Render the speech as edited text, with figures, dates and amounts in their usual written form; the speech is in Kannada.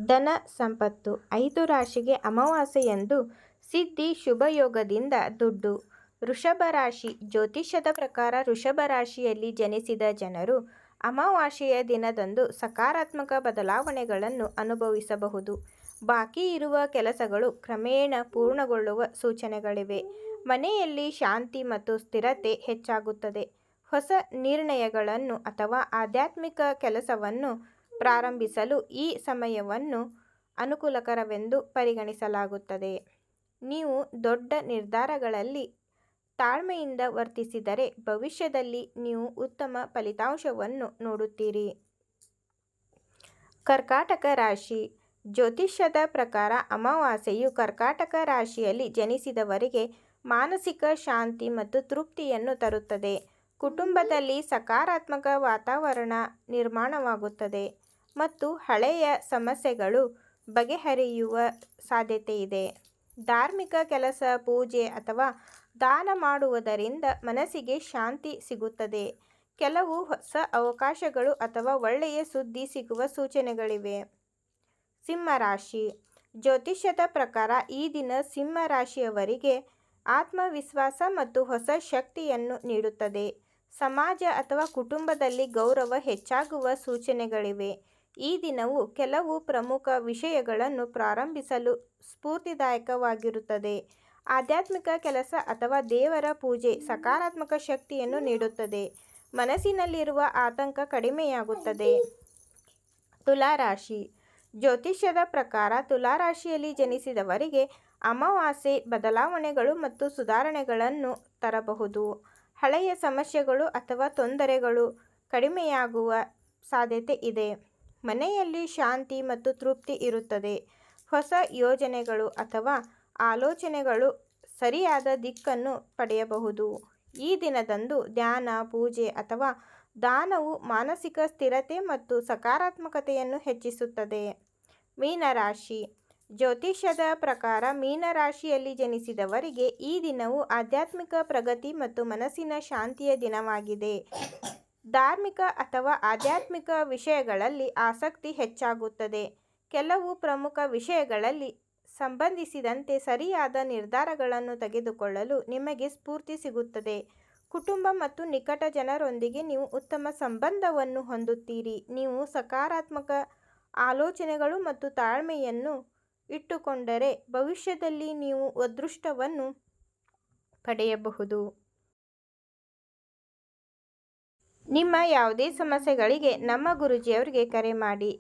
ಧನ ಸಂಪತ್ತು. 5 ರಾಶಿಗೆ ಅಮಾವಾಸ್ಯೆಯಂದು ಸಿದ್ಧಿ ಶುಭಯೋಗದಿಂದ ದುಡ್ಡು. ವೃಷಭ ರಾಶಿ. ಜ್ಯೋತಿಷ್ಯದ ಪ್ರಕಾರ ವೃಷಭ ರಾಶಿಯಲ್ಲಿ ಜನಿಸಿದ ಜನರು ಅಮಾವಾಸ್ಯೆಯ ದಿನದಂದು ಸಕಾರಾತ್ಮಕ ಬದಲಾವಣೆಗಳನ್ನು ಅನುಭವಿಸಬಹುದು. ಬಾಕಿ ಇರುವ ಕೆಲಸಗಳು ಕ್ರಮೇಣ ಪೂರ್ಣಗೊಳ್ಳುವ ಸೂಚನೆಗಳಿವೆ. ಮನೆಯಲ್ಲಿ ಶಾಂತಿ ಮತ್ತು ಸ್ಥಿರತೆ ಹೆಚ್ಚಾಗುತ್ತದೆ. ಹೊಸ ನಿರ್ಣಯಗಳನ್ನು ಅಥವಾ ಆಧ್ಯಾತ್ಮಿಕ ಕೆಲಸವನ್ನು ಪ್ರಾರಂಭಿಸಲು ಈ ಸಮಯವನ್ನು ಅನುಕೂಲಕರವೆಂದು ಪರಿಗಣಿಸಲಾಗುತ್ತದೆ. ನೀವು ದೊಡ್ಡ ನಿರ್ಧಾರಗಳಲ್ಲಿ ತಾಳ್ಮೆಯಿಂದ ವರ್ತಿಸಿದರೆ ಭವಿಷ್ಯದಲ್ಲಿ ನೀವು ಉತ್ತಮ ಫಲಿತಾಂಶವನ್ನು ನೋಡುತ್ತೀರಿ. ಕರ್ಕಾಟಕ ರಾಶಿ. ಜ್ಯೋತಿಷ್ಯದ ಪ್ರಕಾರ ಅಮಾವಾಸ್ಯೆಯು ಕರ್ಕಾಟಕ ರಾಶಿಯಲ್ಲಿ ಜನಿಸಿದವರಿಗೆ ಮಾನಸಿಕ ಶಾಂತಿ ಮತ್ತು ತೃಪ್ತಿಯನ್ನು ತರುತ್ತದೆ. ಕುಟುಂಬದಲ್ಲಿ ಸಕಾರಾತ್ಮಕ ವಾತಾವರಣ ನಿರ್ಮಾಣವಾಗುತ್ತದೆ ಮತ್ತು ಹಳೆಯ ಸಮಸ್ಯೆಗಳು ಬಗೆಹರಿಯುವ ಸಾಧ್ಯತೆಯಿದೆ. ಧಾರ್ಮಿಕ ಕೆಲಸ, ಪೂಜೆ ಅಥವಾ ದಾನ ಮಾಡುವುದರಿಂದ ಮನಸ್ಸಿಗೆ ಶಾಂತಿ ಸಿಗುತ್ತದೆ. ಕೆಲವು ಹೊಸ ಅವಕಾಶಗಳು ಅಥವಾ ಒಳ್ಳೆಯ ಸುದ್ದಿ ಸಿಗುವ ಸೂಚನೆಗಳಿವೆ. ಸಿಂಹ ರಾಶಿ. ಜ್ಯೋತಿಷ್ಯದ ಪ್ರಕಾರ ಈ ದಿನ ಸಿಂಹ ರಾಶಿಯವರಿಗೆ ಆತ್ಮವಿಶ್ವಾಸ ಮತ್ತು ಹೊಸ ಶಕ್ತಿಯನ್ನು ನೀಡುತ್ತದೆ. ಸಮಾಜ ಅಥವಾ ಕುಟುಂಬದಲ್ಲಿ ಗೌರವ ಹೆಚ್ಚಾಗುವ ಸೂಚನೆಗಳಿವೆ. ಈ ದಿನವು ಕೆಲವು ಪ್ರಮುಖ ವಿಷಯಗಳನ್ನು ಪ್ರಾರಂಭಿಸಲು ಸ್ಫೂರ್ತಿದಾಯಕವಾಗಿರುತ್ತದೆ. ಆಧ್ಯಾತ್ಮಿಕ ಕೆಲಸ ಅಥವಾ ದೇವರ ಪೂಜೆ ಸಕಾರಾತ್ಮಕ ಶಕ್ತಿಯನ್ನು ನೀಡುತ್ತದೆ. ಮನಸ್ಸಿನಲ್ಲಿರುವ ಆತಂಕ ಕಡಿಮೆಯಾಗುತ್ತದೆ. ತುಲಾ ರಾಶಿ. ಜ್ಯೋತಿಷ್ಯದ ಪ್ರಕಾರ ತುಲಾ ರಾಶಿಯಲ್ಲಿ ಜನಿಸಿದವರಿಗೆ ಅಮಾವಾಸ್ಯೆ ಬದಲಾವಣೆಗಳು ಮತ್ತು ಸುಧಾರಣೆಗಳನ್ನು ತರಬಹುದು. ಹಳೆಯ ಸಮಸ್ಯೆಗಳು ಅಥವಾ ತೊಂದರೆಗಳು ಕಡಿಮೆಯಾಗುವ ಸಾಧ್ಯತೆ ಇದೆ. ಮನೆಯಲ್ಲಿ ಶಾಂತಿ ಮತ್ತು ತೃಪ್ತಿ ಇರುತ್ತದೆ. ಹೊಸ ಯೋಜನೆಗಳು ಅಥವಾ ಆಲೋಚನೆಗಳು ಸರಿಯಾದ ದಿಕ್ಕನ್ನು ಪಡೆಯಬಹುದು. ಈ ದಿನದಂದು ಧ್ಯಾನ, ಪೂಜೆ ಅಥವಾ ದಾನವು ಮಾನಸಿಕ ಸ್ಥಿರತೆ ಮತ್ತು ಸಕಾರಾತ್ಮಕತೆಯನ್ನು ಹೆಚ್ಚಿಸುತ್ತದೆ. ಮೀನರಾಶಿ. ಜ್ಯೋತಿಷ್ಯದ ಪ್ರಕಾರ ಮೀನರಾಶಿಯಲ್ಲಿ ಜನಿಸಿದವರಿಗೆ ಈ ದಿನವು ಆಧ್ಯಾತ್ಮಿಕ ಪ್ರಗತಿ ಮತ್ತು ಮನಸ್ಸಿನ ಶಾಂತಿಯ ದಿನವಾಗಿದೆ. ಧಾರ್ಮಿಕ ಅಥವಾ ಆಧ್ಯಾತ್ಮಿಕ ವಿಷಯಗಳಲ್ಲಿ ಆಸಕ್ತಿ ಹೆಚ್ಚಾಗುತ್ತದೆ. ಕೆಲವು ಪ್ರಮುಖ ವಿಷಯಗಳಲ್ಲಿ ಸಂಬಂಧಿಸಿದಂತೆ ಸರಿಯಾದ ನಿರ್ಧಾರಗಳನ್ನು ತೆಗೆದುಕೊಳ್ಳಲು ನಿಮಗೆ ಸ್ಫೂರ್ತಿ ಸಿಗುತ್ತದೆ. ಕುಟುಂಬ ಮತ್ತು ನಿಕಟ ಜನರೊಂದಿಗೆ ನೀವು ಉತ್ತಮ ಸಂಬಂಧವನ್ನು ಹೊಂದುತ್ತೀರಿ. ನೀವು ಸಕಾರಾತ್ಮಕ ಆಲೋಚನೆಗಳು ಮತ್ತು ತಾಳ್ಮೆಯನ್ನು ಇಟ್ಟುಕೊಂಡರೆ ಭವಿಷ್ಯದಲ್ಲಿ ನೀವು ಅದೃಷ್ಟವನ್ನು ಪಡೆಯಬಹುದು. ನಿಮ್ಮ ಯಾವುದೇ ಸಮಸ್ಯೆಗಳಿಗೆ ನಮ್ಮ ಗುರೂಜಿಯವರಿಗೆ ಕರೆ ಮಾಡಿ.